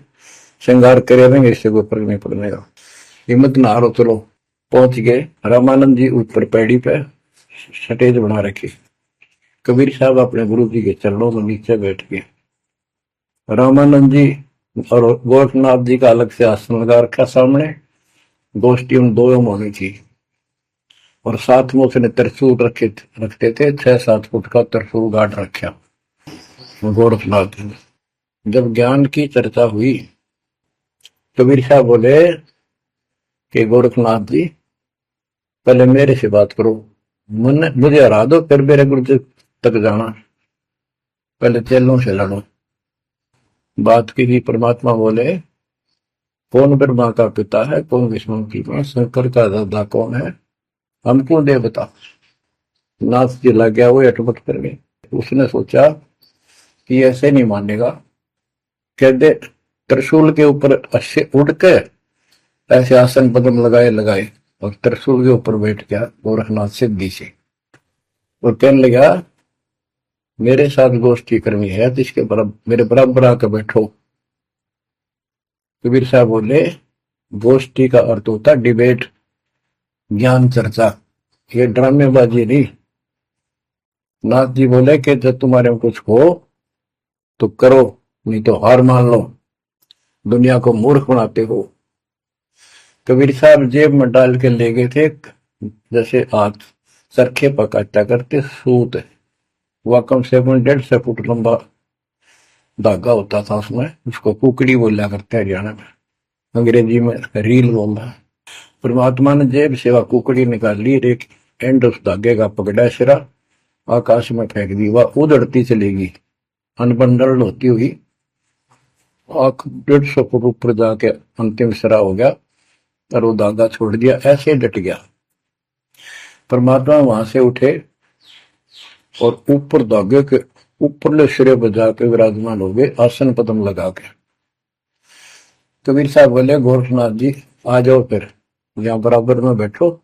श्रृंगार करे देंगे, इससे कोई फर्क नहीं पड़ने का, हिम्मत ना हारो, चलो। पहुंच गए, रामानंद जी ऊपर पैड़ी पे स्टेज बना रखी, कबीर साहब अपने गुरु जी के चरणों में नीचे बैठ गए। रामानंद जी और गोरखनाथ जी का अलग से आसन लगा रखा सामने, गोष्ठी उन दो में होनी थी, और साथ में उसने त्रिशूल रखते थे, 6-7 फुट का त्रिशूल गाड़ रखा गोरखनाथ जी। जब ज्ञान की चर्चा हुई, कबीर साहब बोले कि गोरखनाथ जी पहले मेरे से बात करो, मुझे हरा दो फिर मेरे गुरु जी तक जाना, पहले चेलों से लड़ो। बात की थी, परमात्मा बोले कौन ब्रह्मा का पिता है, कौन विष्णु की मां, शंकर का दादा कौन है, हमको दे बता। नाथ जी लग गया, वो अटपट कर गए। उसने सोचा कि ऐसे नहीं मानेगा, कह दे त्रिशूल के ऊपर अच्छे उड़ के ऐसे आसन पद्म लगाए लगाए और त्रिशूल के ऊपर बैठ गया गोरखनाथ सिद्धि से, और कहने लगा मेरे साथ गोष्ठी करनी है तो इसके मेरे बराबर आकर बैठो। कबीर साहब बोले गोष्ठी का अर्थ होता डिबेट, ज्ञान चर्चा, ये ड्रामेबाजी नहीं। नाथ जी बोले कि जब तुम्हारे में कुछ हो तो करो, नहीं तो हार मान लो, दुनिया को मूर्ख बनाते हो। कबीर साहब जेब में डाल के ले गए थे, जैसे हाथ चरखे पकाता करते सूत, वह कम से कम 150 फुट लंबा धागा होता था, उसमें उसको कुकड़ी बोला करते हैं हरियाणा में, अंग्रेजी में रील बोलना। परमात्मा ने जेब से वह कुकड़ी निकाल ली, एक एंड उस धागे का पकड़ा, सिरा आकाश में फेंक दी, वह उधड़ती चलेगी अनबंडल होती हुई, 150 फुट ऊपर जाके अंतिम सिरा हो गया और वो धागा छोड़ दिया, ऐसे डट गया। परमात्मा वहां से उठे और ऊपर धागे के ऊपरले सिरे पर जाके विराजमान हो गए, आसन पद्म लगा के। कबीर साहब बोले गोरखनाथ जी आ जाओ, फिर यहाँ बराबर में बैठो,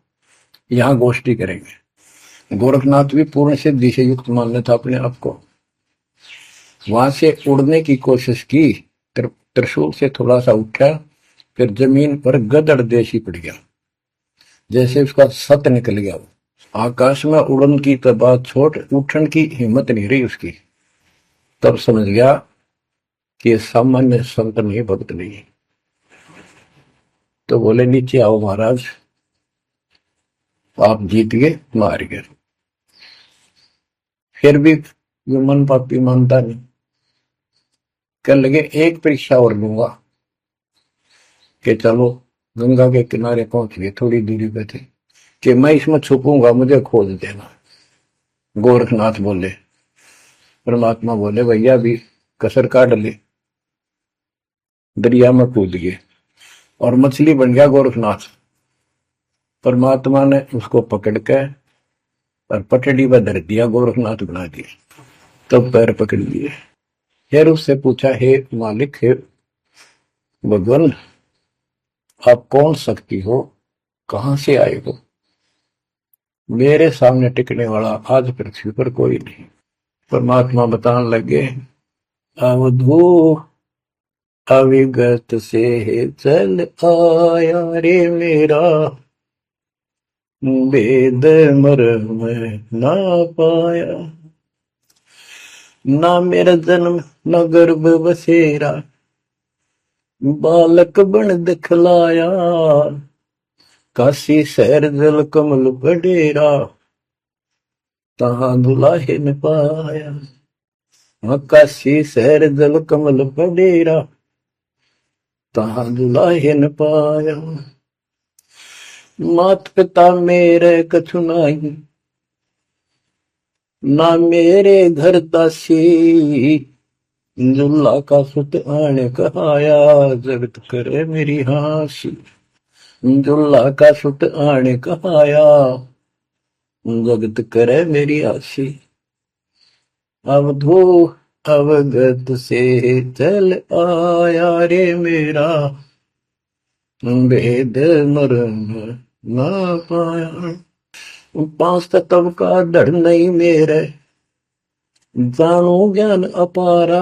यहाँ गोष्ठी करेंगे। गोरखनाथ भी पूर्ण सिद्धि से युक्त मान लेता अपने आप को, वहां से उड़ने की कोशिश की, त्रिशूल से थोड़ा सा उठा, फिर जमीन पर गदड़ देशी पड़ गया, जैसे उसका सत निकल गया। आकाश में उड़न की तो बात छोड़, उठन की हिम्मत नहीं रही उसकी। तब समझ गया कि ये सामान्य संत नहीं, भक्त नहीं। तो बोले नीचे आओ महाराज, आप जीत गए, मार गए। फिर भी ये मन पापी मानता नहीं, कहने लगे एक परीक्षा और लूंगा, कि चलो गंगा के किनारे पहुंच गए, थोड़ी दूरी पे थे, कि मैं इसमें छुपूंगा, मुझे खोज देना। गोरखनाथ बोले, परमात्मा बोले भैया भी कसर काट ले, दरिया में कूद गए और मछली बन गया गोरखनाथ। परमात्मा ने उसको पकड़ के और पटड़ी पर धर दिया, गोरखनाथ बना दिया। तब पैर पकड़ लिए। फिर उससे पूछा, हे मालिक, हे भगवान, आप कौन शक्ति हो, कहां से आए हो? मेरे सामने टिकने वाला आज पृथ्वी पर कोई नहीं। परमात्मा बताने लगे, अवधू अविगत से चल आया रे मेरा, वेद मर्म ना पाया। ना मेरा जन्म न गर्भ बसेरा, बालक बन दिखलाया। काशी शहर जल कमल बडेरा, तहां दुलाहे न पाया। काशी शहर जल कमल बडेरा, तहां दुलाहे न पाया। मात पिता मेरे कछु नाही, ना मेरे घर दासी। दुल्ला का सुत आने कहाया, जगत करे मेरी हासी। दुल्ला का सुत आने कहाया, जगत करे मेरी हासी। अवधू अवगत से चल आया रे मेरा, वेद मर्म ना पाया। पांच तत्व का धड़ नहीं मेरे, जानू ज्ञान अपारा।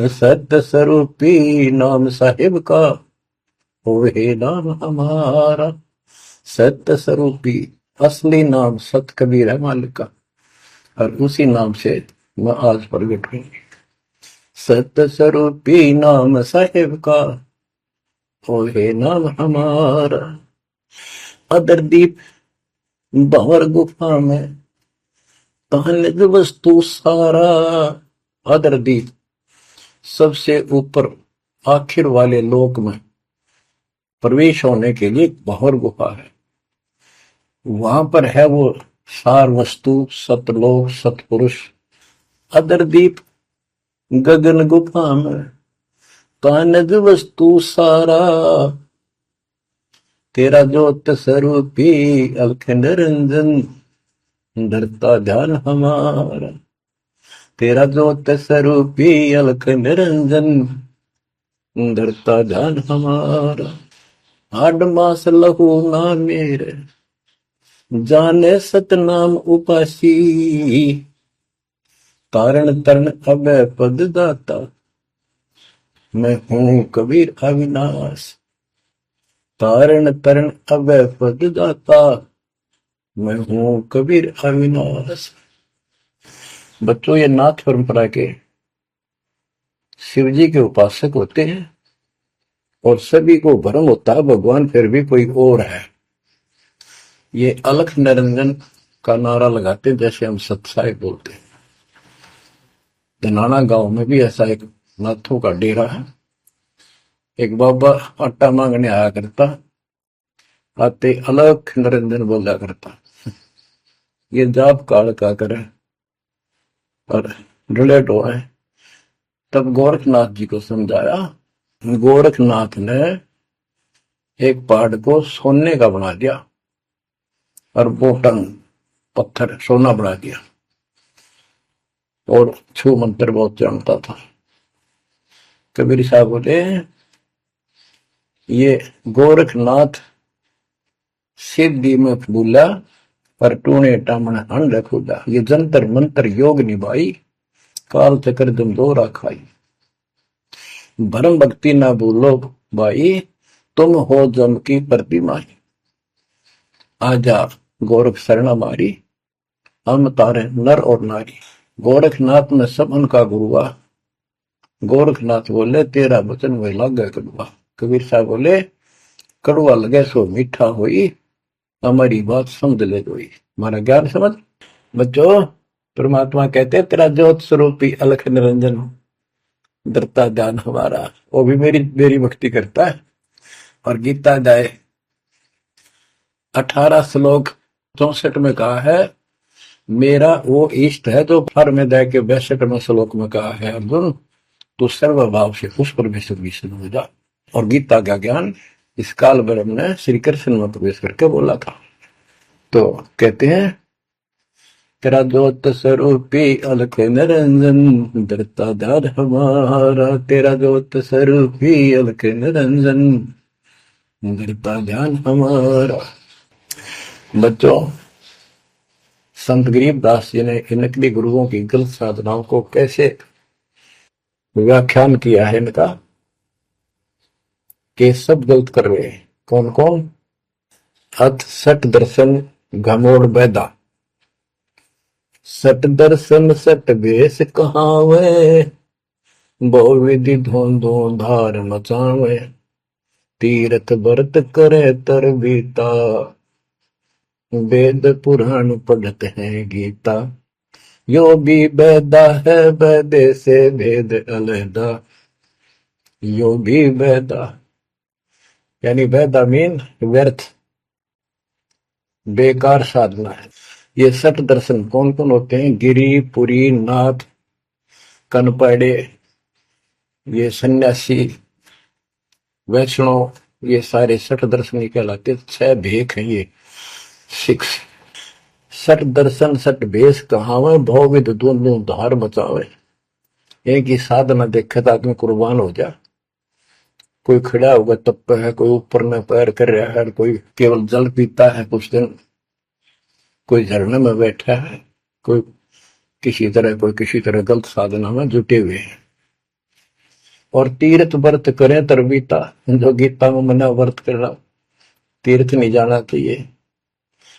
सत्य स्वरूपी नाम साहिब का, होवे नाम हमारा। सत्य स्वरूपी असली नाम सत कबीर है मालिक का, और उसी नाम से मैं आज प्रगट हूं। सत्य स्वरूपी नाम साहिब का, होवे नाम हमारा। अदरदीप भंवर गुफा में तहनिज वस्तु सारा। अदरदीप सबसे ऊपर आखिर वाले लोक में प्रवेश होने के लिए भंवर गुफा है। वहां पर है वो सार वस्तु, सतलोक, सतपुरुष। अदरदीप गगन गुफा में तहनिज वस्तु सारा। तेरा ज्योत स्वरूपी अलख निरंजन, धरता ध्यान हमारा। तेरा ज्योत स्वरूपी अलख निरंजन, धरता ध्यान हमारा। हाड मास लहू ना मेरे, जाने सतनाम उपासी। तारण तरण अभय पद दाता, मैं हूं कबीर अविनाश। तारण तरण अभय पद दाता, मैं हूं कबीर अविनाश। बच्चों, ये नाथ परंपरा के शिव जी के उपासक होते हैं और सभी को भ्रम होता है भगवान फिर भी कोई और है। ये अलख निरंजन का नारा लगाते हैं, जैसे हम सत्साई बोलते हैं। धनाना गांव में भी ऐसा एक नाथों का डेरा है। एक बाबा आटा मांगने आया करता, आते अलख निरंजन बोला करता। ये जाप काल का करे और रिलेट हुआ है। तब गोरखनाथ जी को समझाया। गोरखनाथ ने एक पहाड़ को सोने का बना दिया और वो टंग पत्थर सोना बना दिया, और छू मंत्र बहुत जानता था। कबीर साहब बोले, ये गोरखनाथ सिद्धि में भूला, पर टूने टामण हंड खुदा। ये जंतर मंत्र योग निभाई, काल चक्र जम दो खाई। भरम भक्ति ना भूलो भाई, तुम हो जम की प्रतिमा। आजा गोरख शरण हमारी, हम तारे नर और नारी। गोरखनाथ में सब उनका गुरुआ। गोरखनाथ बोले, तेरा वचन वे लागे कड़ुआ। कबीर साहब बोले, कड़ुआ लगे सो मीठा होई, हमारी बात समझ ले जोई। हमारा ज्ञान समझ। बच्चों, परमात्मा कहते हैं, तेरा ज्योत स्वरूपी अलख निरंजन, धरता ध्यान हमारा। वो भी मेरी भक्ति करता है। और गीता अध्याय 18 श्लोक 64 में कहा है, मेरा वो इष्ट है जो फर में दे के 62वें श्लोक में कहा है, अर्जुन तो सर्वभाव से उस परमेश्वर की शरण हो जा। और गीता का ज्ञान इस काल ब्रह्म ने श्री कृष्ण में प्रवेश करके बोला था। तो कहते हैं तेरा ज्योत स्वरूपी अलख निरंजन धरता धार हमारा, तेरा ज्योत स्वरूपी अलख निरंजन धरता ध्यान हमारा। बच्चों, संत गरीबदास जी ने इन नकली गुरुओं की गलत साधनाओं को कैसे व्याख्यान किया है इनका, कि सब गलत कर रहे हैं। कौन कौन? अथ सट दर्शन घमोड़ बैदा, सट दर्शन सट बेस कहावे, बहु विधि धोंधो धार मचावे, तीरथ व्रत करे तर बीता, वेद पुराण पढ़ते हैं गीता, यो भी बैदा है बैदे से भेद अलहदा, यो भी बैदा यानी बैदा मीन व्यर्थ, बेकार साधना है। ये सट दर्शन कौन कौन होते हैं? गिरी, पुरी, नाथ, कनपड़े, ये सन्यासी, वैष्णव, ये सारे सट दर्शन कहलाते। 6 भेख हैं ये, 6। सट दर्शन सट भेष कहावे, भौविद दोनों धार बचावे। एक ही साधना देखे तो आदमी कुर्बान हो जा। कोई खड़ा होगा तप है, कोई ऊपर में पैर कर रहा है, कोई केवल जल पीता है कुछ दिन, कोई झरने में बैठा है, कोई किसी तरह गलत साधना में जुटे हुए हैं। और तीर्थ व्रत करें तरबीता, जो गीता में मना व्रत करना, तीर्थ नहीं जाना चाहिए।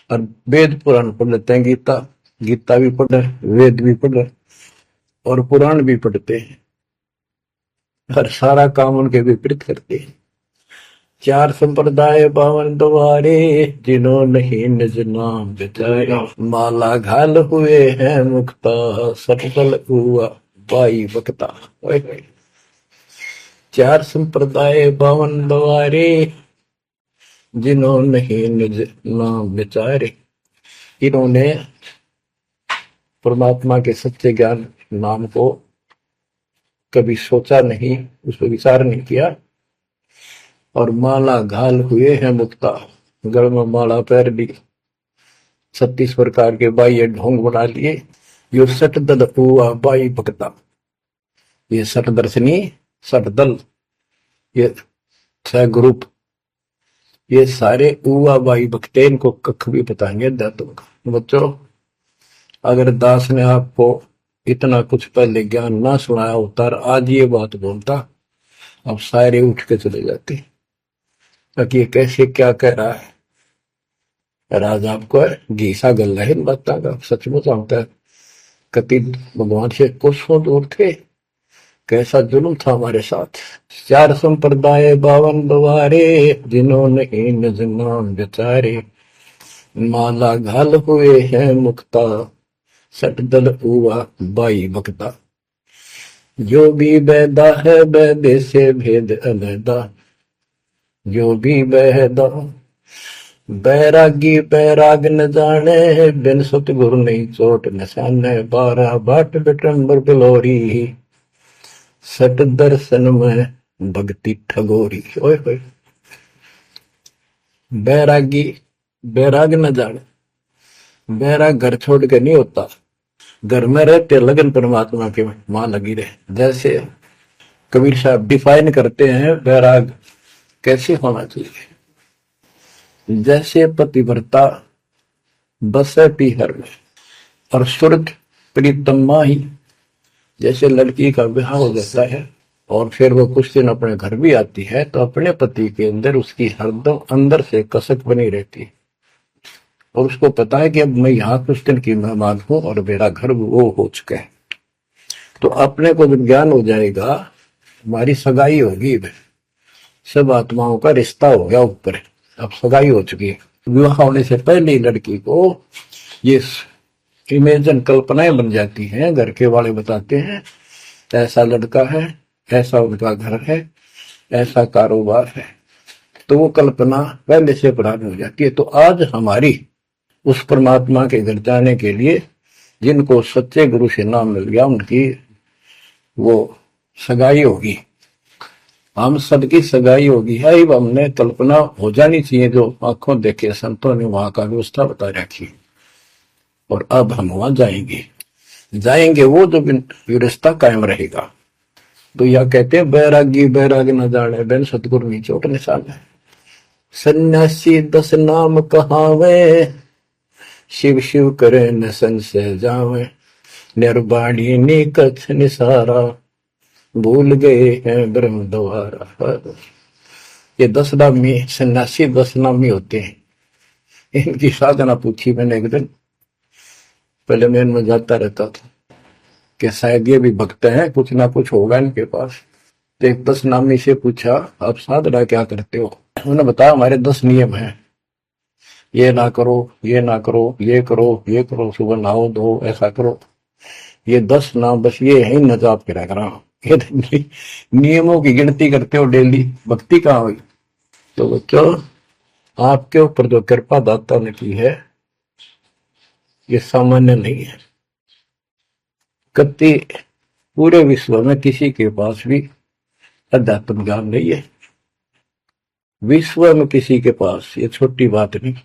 और वेद पुराण पढ़ लेते हैं, गीता भी पढ़ रहे, वेद भी पढ़ रहे और पुराण भी पढ़ते हैं, हर सारा काम उनके विपरीत करते हैं। 4 संप्रदाय 52 द्वारे, जिन्हों नहीं निज नाम बिचारे, माला घाल हुए हैं मुक्ता, सफल हुआ बाई बकता। 4 संप्रदाय 52 द्वारे, जिन्हों नहीं निज नाम बिचारे। इन्होंने परमात्मा के सच्चे ज्ञान नाम को कभी सोचा नहीं, उस पर विचार नहीं किया। और माला घाल हुए हैं मुक्ता, गल में माला पैर ली, 36 प्रकार के बाह्य ढोंग बना लिए। यो सट दल हुआ बाई भक्ता, ये सट दर्शनी, सट दल, ये 6 ग्रुप, ये सारे उवा बाई भक्ते, इनको कख भी बताएंगे दातों का। बच्चों, अगर दास ने आपको इतना कुछ पहले ज्ञान ना सुनाया होता और आज ये बात बोलता, अब सारे उठ के चले जाते ताकि ये कैसे क्या कह रहा है। राज आपको घीसा गल है इन बातों का, सचमुच आता है कति भगवान से कोसों दूर थे, कैसा जुल्म था हमारे साथ। 4 संप्रदाय 52 द्वारे, जिन्होंने निज नाम बिचारे, माला घाल हुए हैं मुक्ता, सट दल हुआ बाई बकता, जो भी बैदा है बैदे से भेद अलहदा, जो भी बैदा। बैरागी बैराग न जाने, बिन सतगुरु नहीं चोट निशाने, 12 बाट बिटंबर बिलोरी, सट दर्शन में भक्ति ठगोरी। ओए होए, बैरागी बैराग न जाने, बैराग घर छोड़ के नहीं होता, घर में रहते लगन परमात्मा के वहां लगी रहे। जैसे कबीर साहब डिफाइन करते हैं बैराग कैसे होना चाहिए। जैसे पतिव्रता बसे पीहर में और सुरत प्रीतमा ही, जैसे लड़की का विवाह हो जाता है और फिर वो कुछ दिन अपने घर भी आती है, तो अपने पति के अंदर उसकी हरदम अंदर से कसक बनी रहती है और उसको पता है कि अब मैं यहाँ कुछ दिन की मेहमान हूं और मेरा घर वो हो चुका है। तो अपने को जब ज्ञान हो जाएगा, हमारी सगाई होगी, सब आत्माओं का रिश्ता हो गया ऊपर, अब सगाई हो चुकी है। विवाह होने से पहले ही लड़की को ये इमेजन कल्पनाएं बन जाती हैं, घर के वाले बताते हैं ऐसा लड़का है, ऐसा उनका घर है, ऐसा कारोबार है, तो वो कल्पना पहले से पुरानी हो जाती है। तो आज हमारी उस परमात्मा के घर जाने के लिए जिनको सच्चे गुरु से नाम मिल गया, उनकी वो सगाई होगी, हम सबकी सगाई होगी है। हमने कल्पना हो जानी चाहिए, जो आंखों देखे संतों ने वहां का व्यवस्था बता रखी। और अब हम वहां जाएंगे, जाएंगे वो जो रिश्ता कायम रहेगा। तो यह कहते हैं बैरागी बैराग न जाने बिन सतगुरु नी चोट निशान है। सन्यासी 10 नाम कहावे, शिव शिव करे न संशय जावे, निर्वाणी नी कछ निसारा, भूल गए हैं ब्रह्म द्वारा। ये 10 नामी सन्यासी 10 नामी होते हैं। इनकी साधना पूछी मैंने एक दिन, पहले मैं इनमें जाता रहता था कि शायद ये भी भक्त हैं, कुछ ना कुछ होगा इनके पास। तो एक 10 नामी से पूछा, आप साधना क्या करते हो? उन्होंने बताया हमारे 10 नियम हैं, ये ना करो, ये ना करो, ये करो, ये करो, सुबह नहाओ धो, ऐसा करो। ये 10 नाम बस ये है न जाप करा करा। ये नियमों की गिनती करते हो डेली, भक्ति कहाँ हुई? तो बच्चों, आपके ऊपर जो कृपा दाता ने की है ये सामान्य नहीं है। कति पूरे विश्व में किसी के पास भी अध्यात्म ज्ञान नहीं है। विश्व में किसी के पास, ये छोटी बात नहीं।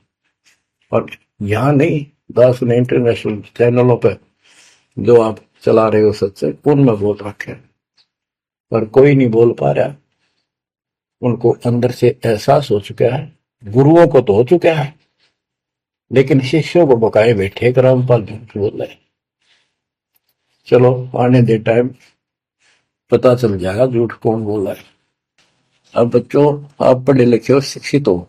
और यहाँ नहीं, दास ने इंटरनेशनल चैनलों पर जो आप चला रहे हो सत्संग, उनमें बोल रखे, पर कोई नहीं बोल पा रहा। उनको अंदर से एहसास हो चुका है, गुरुओं को तो हो चुका है, लेकिन शिष्यों को बकाए बैठे कर रामपाल झूठ बोल रहे। चलो आने दे टाइम, पता चल जाएगा झूठ कौन बोल रहा है। अब बच्चों, आप पढ़े लिखे हो, शिक्षित हो,